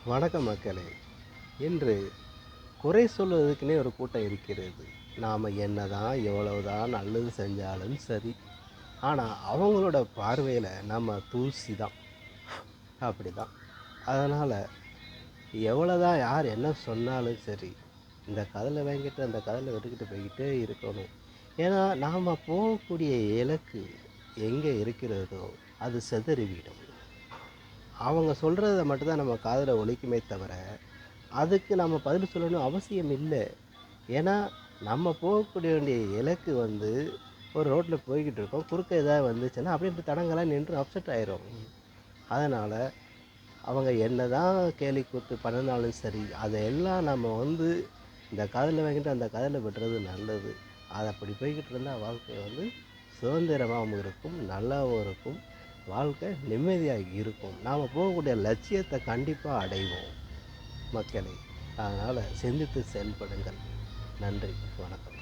வணக்கம் மக்களே. இன்று குறை சொல்வதற்குன்னே ஒரு கூட்டம் இருக்கிறது. நாம் என்னதான் எவ்வளவுதான் நல்லது செஞ்சாலும் சரி, ஆனால் அவங்களோட பார்வையில் நம்ம தூசி தான். அப்படி தான். அதனால் எவ்வளோதான் யார் என்ன சொன்னாலும் சரி, இந்த கதலை வாங்கிட்டு அந்த கதலை விட்டுக்கிட்டு போய்கிட்டே இருக்கணும். ஏன்னா நாம் போகக்கூடிய இலக்கு எங்கே இருக்கிறதோ அது சிதறிவிடும். அவங்க சொல்கிறத மட்டும்தான் நம்ம காதில் ஒலிக்குமே தவிர, அதுக்கு நம்ம பதில் சொல்லணும் அவசியம் இல்லை. ஏன்னா நம்ம போகக்கூடிய வேண்டிய இலக்கு ஒரு ரோட்டில் போய்கிட்டு இருக்கோம். குறுக்க ஏதாவது வந்துச்சுன்னா அப்படியே தடங்களாக நின்று அப்செட் ஆயிரும். அதனால் அவங்க என்ன தான் கேலி கூத்து பண்ணினாலும் சரி, அதையெல்லாம் நம்ம இந்த காதில் வாங்கிட்டு அந்த காதில் விடுறது நல்லது. அது அப்படி போய்கிட்டு இருந்தால் வாழ்க்கை சுதந்திரமாகவும் இருக்கும், நல்லாவும் இருக்கும், வாழ்க்கை நிம்மதியாக இருக்கும். நாம் போகக்கூடிய லட்சியத்தை கண்டிப்பாக அடைவோம் மக்களே. அதனால் சிந்தித்து செயல்படுங்கள். நன்றி, வணக்கம்.